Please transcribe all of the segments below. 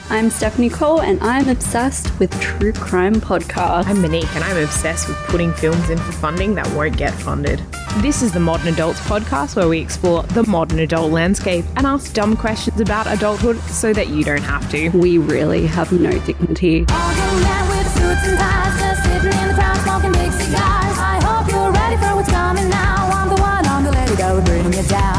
I'm Stephanie Cole and I'm obsessed with true crime podcasts. I'm Monique and I'm obsessed with putting films in for funding that won't get funded. This is the Modern Adults podcast where we explore the modern adult landscape and ask dumb questions about adulthood so that you don't have to. We really have no dignity. All young men with suits and ties, just sitting in the crowd smoking big cigars. I hope you're ready for what's coming now. I'm the one on the let it go, bring it down.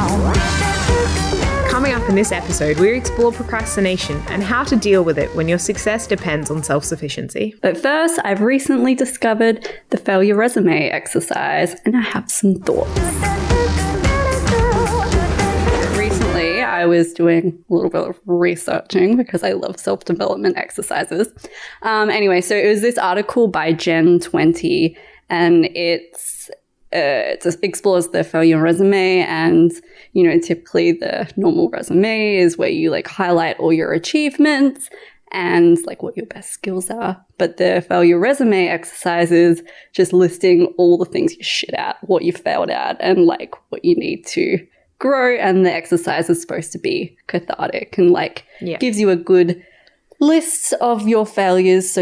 Coming up in this episode, we explore procrastination and how to deal with it when your success depends on self-sufficiency. But first, I've recently discovered the failure resume exercise and I have some thoughts. Recently, I was doing a little bit of researching because I love self-development exercises. Anyway, so it was this article by Gen 20 and it explores the failure resume, and typically the normal resume is where you highlight all your achievements and what your best skills are. But the failure resume exercise is just listing all the things you're shit at, what you failed at, and what you need to grow. And the exercise is supposed to be cathartic and gives you a good list of your failures, so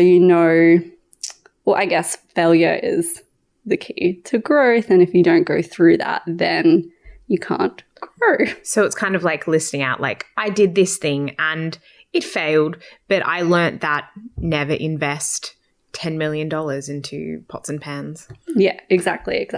I guess failure is the key to growth, and if you don't go through that, then you can't grow. So it's kind of like listing out I did this thing and it failed, but I learnt that never invest $10 million into pots and pans. Yeah, exactly.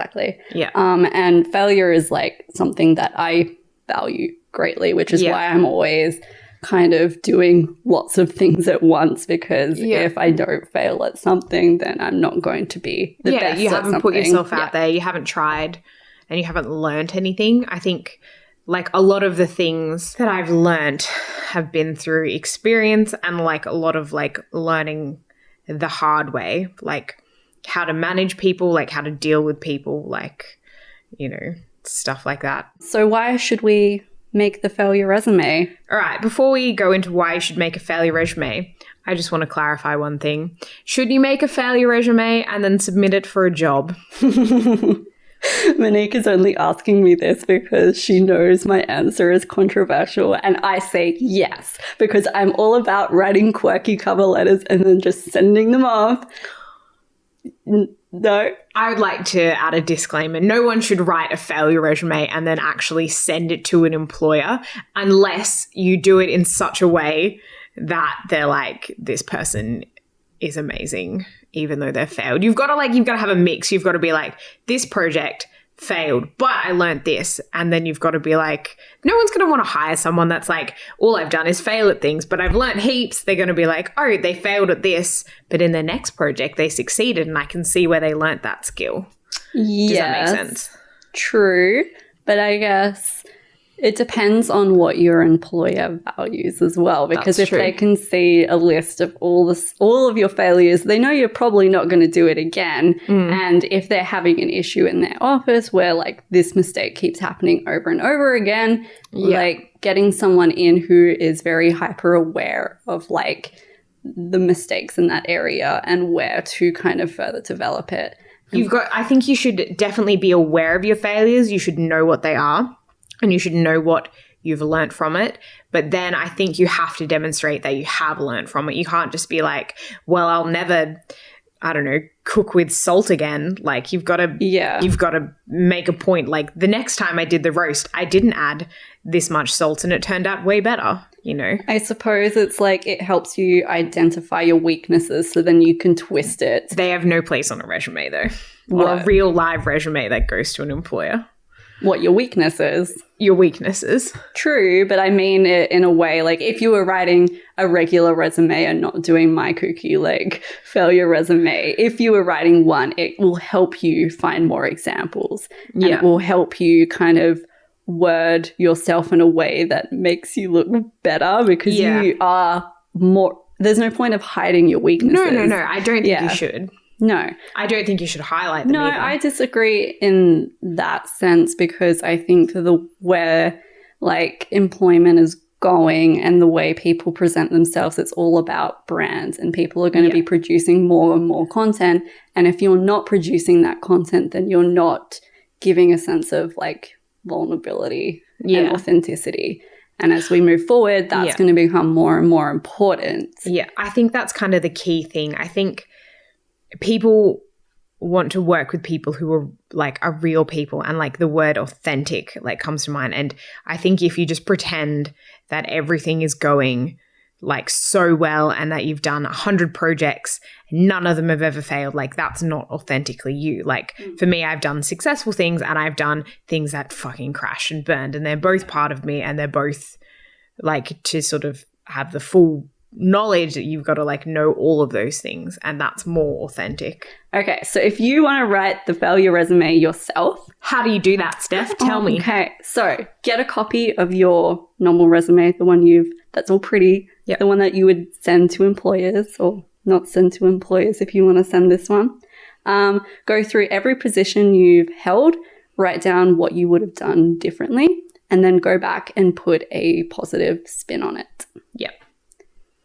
Yeah. And failure is something that I value greatly, which is why I'm always kind of doing lots of things at once, because if I don't fail at something, then I'm not going to be the best at something. You haven't put yourself out there, you haven't tried, and you haven't learned anything. I think a lot of the things that I've learned have been through experience and a lot of learning the hard way, how to manage people, how to deal with people, stuff like that. So why should we make the failure resume? All right, before we go into why you should make a failure resume, I just want to clarify one thing. Should you make a failure resume and then submit it for a job? Monique is only asking me this because she knows my answer is controversial, and I say yes, because I'm all about writing quirky cover letters and then just sending them off. No. I would like to add a disclaimer. No one should write a failure resume and then actually send it to an employer unless you do it in such a way that they're this person is amazing, even though they've failed. You've got to have a mix. You've got to be this project failed, but I learned this. And then you've got to be no one's going to want to hire someone that's all I've done is fail at things, but I've learned heaps. They're going to be oh, they failed at this, but in their next project they succeeded and I can see where they learnt that skill. Yes, does that make sense? True, but I guess it depends on what your employer values as well, because That's if true. they can see a list of all of your failures, they know you're probably not going to do it again. And if they're having an issue in their office where this mistake keeps happening over and over again, getting someone in who is very hyper aware of the mistakes in that area and where to kind of further develop it. I think you should definitely be aware of your failures. You should know what they are. And you should know what you've learnt from it. But then I think you have to demonstrate that you have learnt from it. You can't just be well, I'll never, cook with salt again. You've got to make a point. The next time I did the roast, I didn't add this much salt and it turned out way better, I suppose it's it helps you identify your weaknesses so then you can twist it. They have no place on a resume though. Or a real live resume that goes to an employer. What your weaknesses? Your weaknesses. True, but I mean it in a way, if you were writing a regular resume and not doing my kooky failure resume, if you were writing one, it will help you find more examples. And it will help you kind of word yourself in a way that makes you look better, because you are more, there's no point of hiding your weaknesses. No, I don't think you should. No. I don't think you should highlight them either. I disagree in that sense, because I think where employment is going and the way people present themselves, it's all about brands, and people are going to be producing more and more content. And if you're not producing that content, then you're not giving a sense of vulnerability and authenticity. And as we move forward, that's going to become more and more important. Yeah, I think that's kind of the key thing. I think people want to work with people who are like are real people, and like the word authentic like comes to mind. And I think if you just pretend that everything is going like so well and that you've done 100 projects, none of them have ever failed, like that's not authentically you. Like for me, I've done successful things and I've done things that fucking crashed and burned, and they're both part of me, and they're both like, to sort of have the full knowledge that you've got to like know all of those things, and that's more authentic. Okay, so if you want to write the failure resume yourself, how do you do that, Steph? Tell me. Okay, so get a copy of your normal resume, the one that's all pretty, the one that you would send to employers, or not send to employers if you want to send this one. Go through every position you've held, write down what you would have done differently, and then go back and put a positive spin on it. Yep.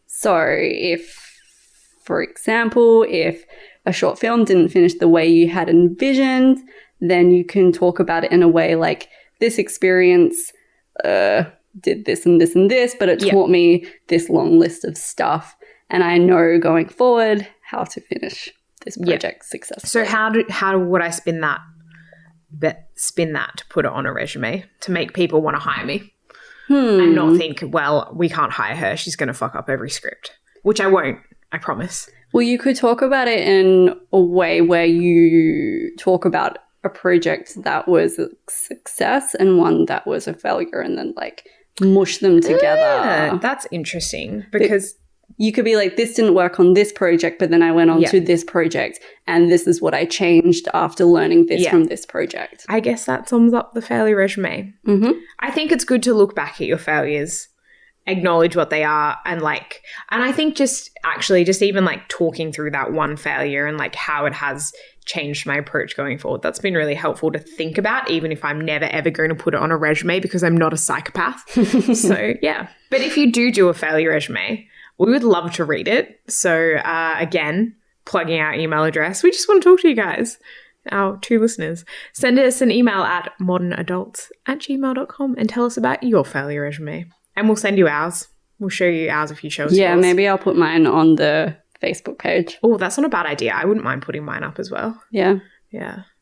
So if, for example, if a short film didn't finish the way you had envisioned, then you can talk about it in a way like, this experience did this and this and this, but it taught me this long list of stuff, and I know going forward how to finish this project successfully. So how would I spin that to put it on a resume to make people want to hire me? And not think, well, we can't hire her, she's going to fuck up every script, which I won't, I promise. Well, you could talk about it in a way where you talk about a project that was a success and one that was a failure, and then like mush them together. That's interesting, because you could be like, this didn't work on this project, but then I went on to this project, and this is what I changed after learning this from this project. I guess that sums up the failure resume. Mm-hmm. I think it's good to look back at your failures, acknowledge what they are, and I think just even like talking through that one failure and like how it has changed my approach going forward, that's been really helpful to think about, even if I'm never ever going to put it on a resume because I'm not a psychopath. So yeah. But if you do a failure resume, we would love to read it. So again, plugging our email address, we just want to talk to you guys, our 2 listeners. Send us an email at modernadults@gmail.com and tell us about your failure resume, and we'll send you ours. We'll show you ours if you show us yours. Maybe I'll put mine on the Facebook page. Oh, that's not a bad idea. I wouldn't mind putting mine up as well. Yeah.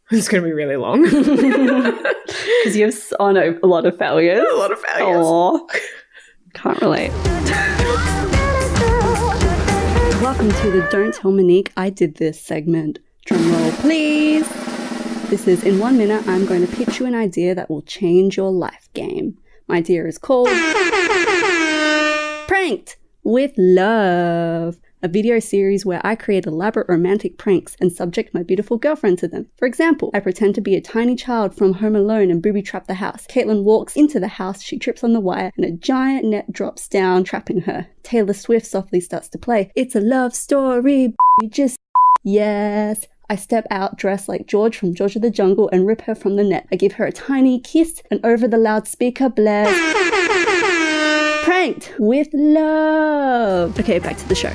It's going to be really long. Because you have a lot of failures. A lot of failures. Aww. Can't relate. Welcome to the Don't Tell Monique I Did This segment. Drum roll, please. This is, in 1 minute, I'm going to pitch you an idea that will change your life game. My idea is called Pranked with Love, a video series where I create elaborate romantic pranks and subject my beautiful girlfriend to them. For example, I pretend to be a tiny child from Home Alone and booby trap the house. Caitlin walks into the house, she trips on the wire, and a giant net drops down, trapping her. Taylor Swift softly starts to play. It's a love story, just yes. I step out dressed like George from George of the Jungle and rip her from the net. I give her a tiny kiss and over the loudspeaker blares Pranked with Love. Okay, back to the show.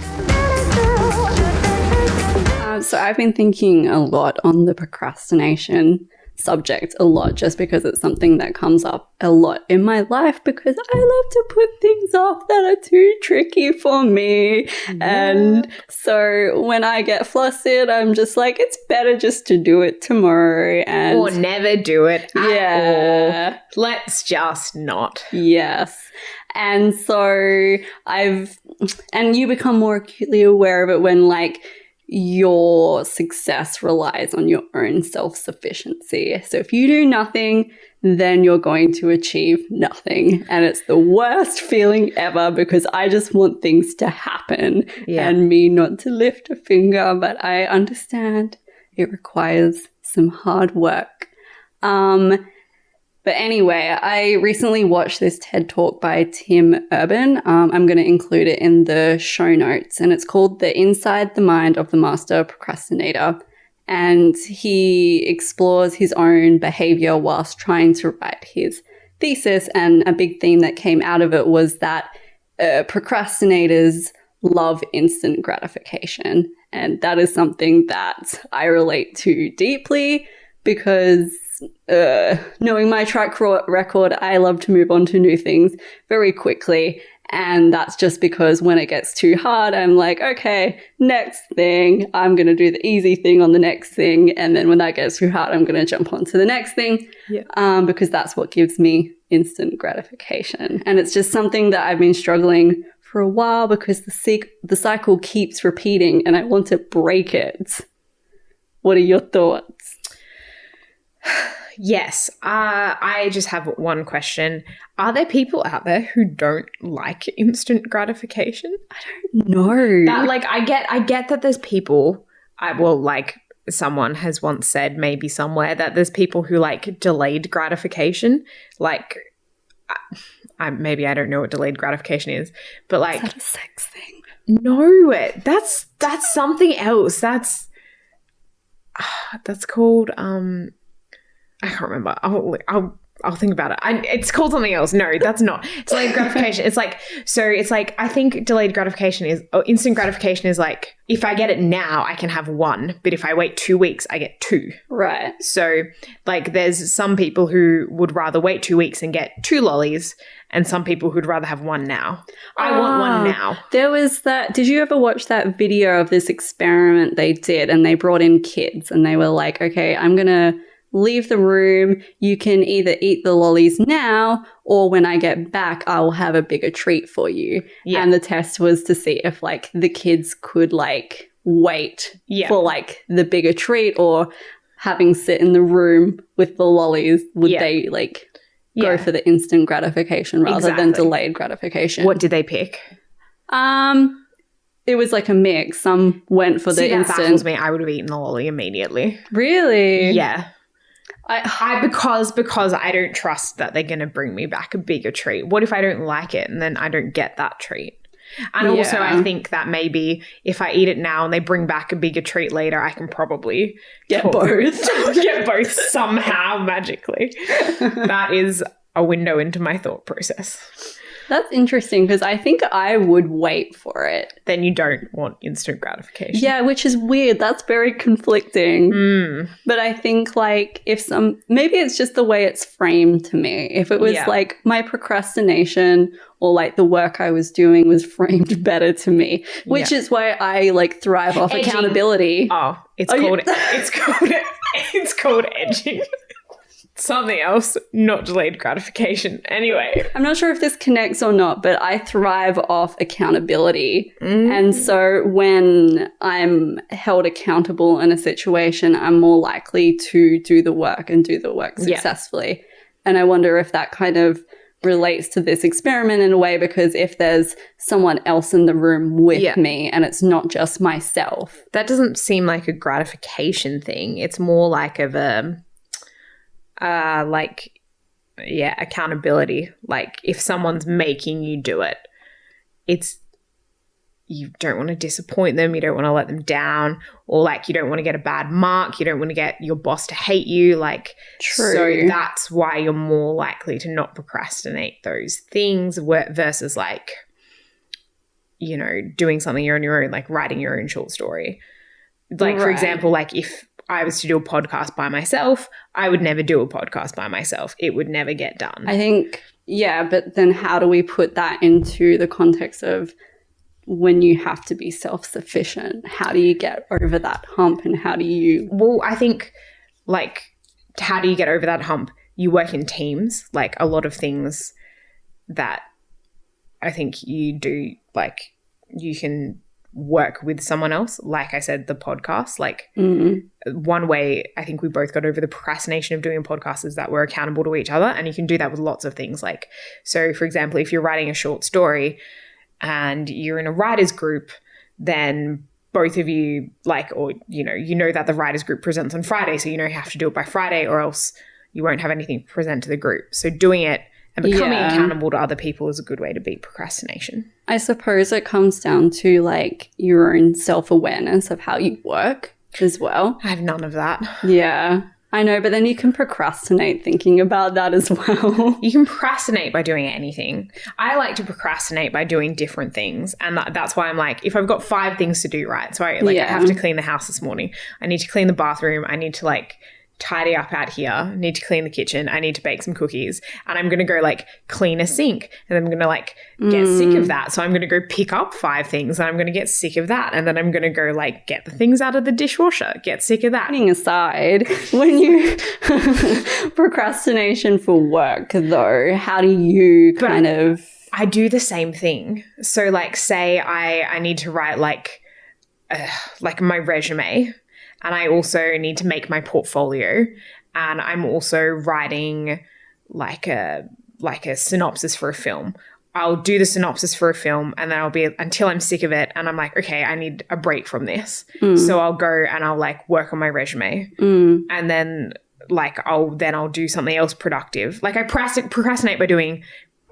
So I've been thinking a lot on the procrastination subject just because it's something that comes up a lot in my life, because I love to put things off that are too tricky for me. Yeah. And so when I get flustered, I'm just like, it's better just to do it tomorrow. Or never do it at all. Let's just not. Yes. And so and you become more acutely aware of it when like your success relies on your own self-sufficiency. So if you do nothing, then you're going to achieve nothing. And it's the worst feeling ever, because I just want things to happen and me not to lift a finger. But I understand it requires some hard work. But anyway, I recently watched this TED Talk by Tim Urban. I'm going to include it in the show notes, and it's called The Inside the Mind of the Master Procrastinator. And he explores his own behavior whilst trying to write his thesis. And a big theme that came out of it was that procrastinators love instant gratification. And that is something that I relate to deeply, because knowing my track record, I love to move on to new things very quickly. And that's just because when it gets too hard, I'm like, okay, next thing, I'm going to do the easy thing on the next thing. And then when that gets too hard, I'm going to jump on to the next thing. Yeah. Because that's what gives me instant gratification. And it's just something that I've been struggling for a while because the cycle keeps repeating and I want to break it. What are your thoughts? Yes. I just have one question. Are there people out there who don't like instant gratification? I don't know. That, like, I get that there's people, like someone has once said maybe somewhere that there's people who like delayed gratification. Like, maybe I don't know what delayed gratification is, but like. Is that a sex thing? No, that's something else. That's called, I can't remember. I'll think about it. It's called something else. No, that's not. Delayed gratification. It's like, I think delayed gratification instant gratification is like, if I get it now, I can have one. But if I wait 2 weeks, I get two. Right. So like there's some people who would rather wait 2 weeks and get 2 lollies and some people who'd rather have one now. I want one now. There was that. Did you ever watch that video of this experiment they did and they brought in kids and they were like, okay, I'm going to leave the room. You can either eat the lollies now or when I get back, I will have a bigger treat for you. Yeah. And the test was to see if like the kids could like wait for like the bigger treat or having sit in the room with the lollies, would they like go for the instant gratification rather than delayed gratification? What did they pick? It was like a mix. Some went for the instant. That baffles me. I would have eaten the lolly immediately. Really? Yeah. Because I don't trust that they're going to bring me back a bigger treat. What if I don't like it and then I don't get that treat? And also I think that maybe if I eat it now and they bring back a bigger treat later, I can probably get both. Get both somehow magically. That is a window into my thought process. That's interesting because I think I would wait for it. Then you don't want instant gratification. Yeah, which is weird. That's very conflicting. But I think like maybe it's just the way it's framed to me. If it was like my procrastination or like the work I was doing was framed better to me, which is why I like thrive off accountability. Oh, it's called edging. Something else, not delayed gratification. Anyway. I'm not sure if this connects or not, but I thrive off accountability. And so when I'm held accountable in a situation, I'm more likely to do the work and do the work successfully. And I wonder if that kind of relates to this experiment in a way, because if there's someone else in the room with me and it's not just myself. That doesn't seem like a gratification thing. It's more like of a... accountability. Like if someone's making you do it, you don't want to disappoint them, you don't want to let them down, or like you don't want to get a bad mark, you don't want to get your boss to hate you. Like, true. So that's why you're more likely to not procrastinate those things versus like, you know, doing something on your own, like writing your own short story. Like, for example, like if I was to do a podcast by myself, I would never do a podcast by myself. It would never get done. I think, but then how do we put that into the context of when you have to be self-sufficient? How do you get over that hump and how do you... Well, I think, like, how do you get over that hump? You work in teams. Like, a lot of things that I think you do, like, you can work with someone else. Like I said, the podcast, like one way I think we both got over the procrastination of doing a podcast is that we're accountable to each other, and you can do that with lots of things. Like, so for example, if you're writing a short story and you're in a writer's group, then both of you like, or you know that the writers group presents on Friday, so you have to do it by Friday or else you won't have anything to present to the group. So doing it and becoming accountable to other people is a good way to beat procrastination. I suppose it comes down to like your own self-awareness of how you work as well. I have none of that. Yeah, I know, but then you can procrastinate thinking about that as well. You can procrastinate by doing anything. I like to procrastinate by doing different things, and that's why I'm like, if I've got 5 things to do, right? So I have to clean the house this morning. I need to clean the bathroom. I need to like tidy up out here. I need to clean the kitchen. I need to bake some cookies. And I'm going to go like clean a sink. And I'm going to like get sick of that. So I'm going to go pick up 5 things and I'm going to get sick of that. And then I'm going to go like get the things out of the dishwasher, get sick of that. Putting aside, when you procrastination for work though, how do you kind of... I do the same thing. So like say I need to write like my resume. And I also need to make my portfolio, and I'm also writing like a synopsis for a film. I'll do the synopsis for a film, and then I'll be until I'm sick of it, and I'm like, okay, I need a break from this. So I'll go and I'll like work on my resume, and then like I'll do something else productive. Like I procrastinate by doing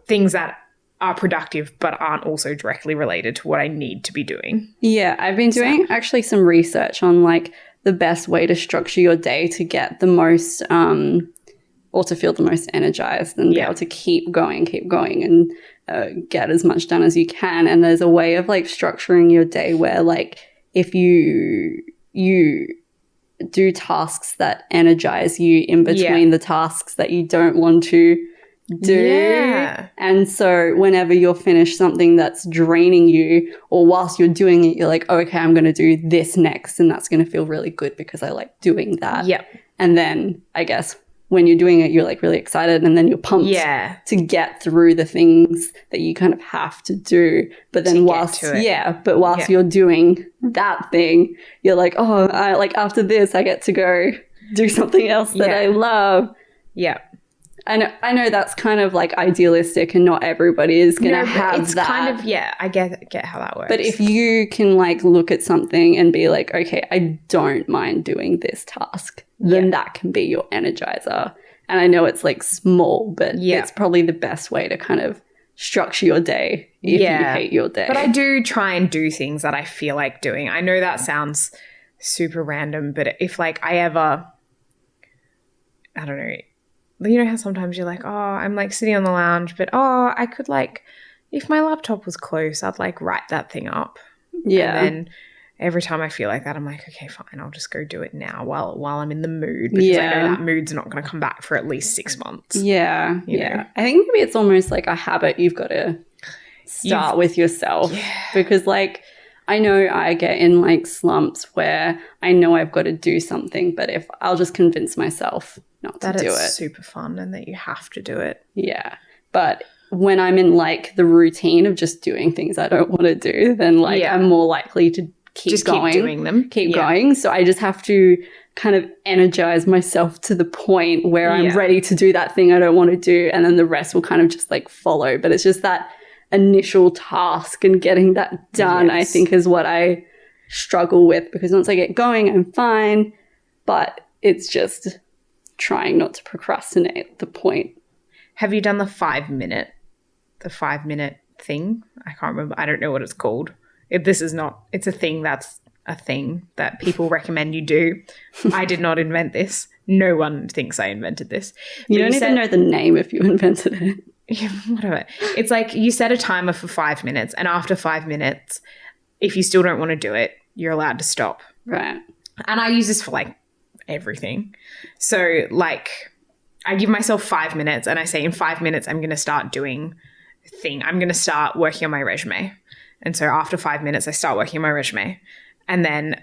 things that are productive but aren't also directly related to what I need to be doing. Yeah, I've been doing actually some research on like the best way to structure your day to get the most or to feel the most energized and be able to keep going and get as much done as you can. And there's a way of like structuring your day where like if you do tasks that energize you in between the tasks that you don't want to do. Yeah. And so whenever you're finished something that's draining you, or whilst you're doing it, you're like, oh, okay, I'm going to do this next. And that's going to feel really good because I like doing that. Yep. And then I guess when you're doing it, you're like really excited and then you're pumped to get through the things that you kind of have to do. But then whilst you're doing that thing, you're like, oh, after this, I get to go do something else that I love. Yeah. I know that's kind of like idealistic and not everybody is going to have it's that. Kind of, I get how that works. But if you can like look at something and be like, okay, I don't mind doing this task, then that can be your energizer. And I know it's like small, but it's probably the best way to kind of structure your day if you hate your day. But I do try and do things that I feel like doing. I know that sounds super random, but if like I ever, I don't know, you know how sometimes you're like, oh, I'm like sitting on the lounge, but oh, I could like, if my laptop was close, I'd like write that thing up. Yeah. And then every time I feel like that, I'm like, okay, fine, I'll just go do it now while I'm in the mood because I know that mood's not going to come back for at least 6 months. Yeah. Yeah. I think maybe it's almost like a habit you've got to start with yourself because like, I know I get in like slumps where I know I've got to do something, but if I'll just convince myself not to do it. That it's super fun and that you have to do it. Yeah. But when I'm in like the routine of just doing things I don't want to do, then like I'm more likely to keep doing them. Keep going. So I just have to kind of energize myself to the point where I'm ready to do that thing I don't want to do. And then the rest will kind of just like follow. But it's just that initial task and getting that done, I think is what I struggle with because once I get going, I'm fine. But it's just trying not to procrastinate at the point. Have you done the 5 minute thing? I can't remember. I don't know what it's called. It's a thing that's a thing that people recommend you do. I did not invent this. No one thinks I invented this. You don't even know the name if you invented it. Yeah, whatever. It's like you set a timer for 5 minutes and after 5 minutes, if you still don't want to do it, you're allowed to stop. Right. And I use this for like everything. So like I give myself 5 minutes and I say in 5 minutes, I'm going to start doing a thing. I'm going to start working on my resume. And so after 5 minutes, I start working on my resume. And then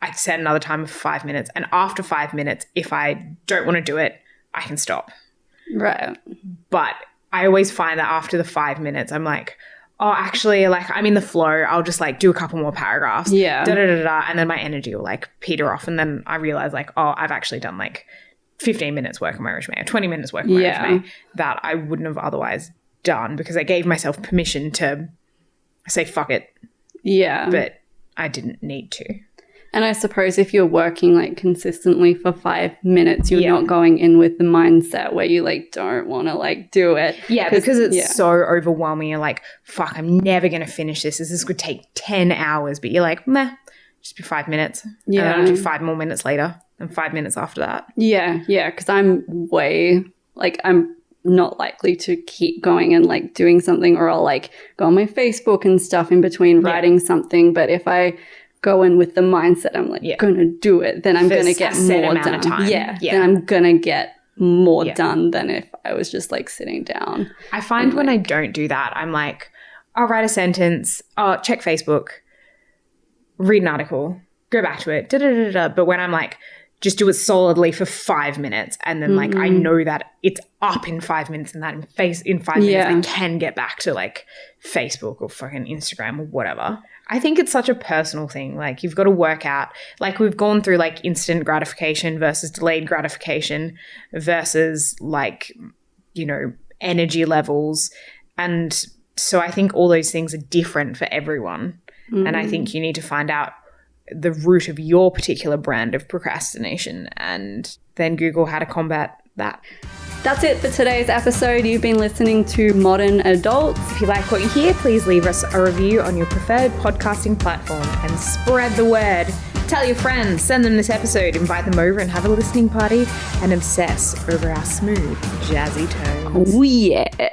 I set another timer for 5 minutes. And after 5 minutes, if I don't want to do it, I can stop. Right. But I always find that after the 5 minutes, I'm like, oh, actually, like I'm in the flow. I'll just like do a couple more paragraphs. Yeah. And then my energy will like peter off. And then I realize like, oh, I've actually done like 15 minutes work on my resume or 20 minutes work on my resume that I wouldn't have otherwise done because I gave myself permission to say fuck it. Yeah. But I didn't need to. And I suppose if you're working like consistently for 5 minutes, you're not going in with the mindset where you like don't want to like do it. Yeah, because it's so overwhelming. You're like, fuck, I'm never going to finish this. This could take 10 hours. But you're like, meh, just be 5 minutes. Yeah. And then I'll do 5 more minutes later and 5 minutes after that. Yeah, yeah, because I'm not likely to keep going and like doing something or I'll like go on my Facebook and stuff in between writing something. But if I go in with the mindset I'm like gonna do it, then I'm gonna get more done. Then I'm gonna get more done than if I was just like sitting down. I find when I don't do that, I'm like, I'll write a sentence, check Facebook, read an article, go back to it, But when I'm like, just do it solidly for 5 minutes, and then like I know that it's up in 5 minutes, and that in 5 minutes I can get back to like Facebook or fucking Instagram or whatever. I think it's such a personal thing. Like you've got to work out, like we've gone through like instant gratification versus delayed gratification versus like, you know, energy levels. And so I think all those things are different for everyone. And I think you need to find out the root of your particular brand of procrastination and then Google how to combat that. That's it for today's episode. You've been listening to Modern Adults. If you like what you hear, please leave us a review on your preferred podcasting platform and spread the word. Tell your friends, send them this episode, invite them over and have a listening party and obsess over our smooth, jazzy tones. Oh yeah.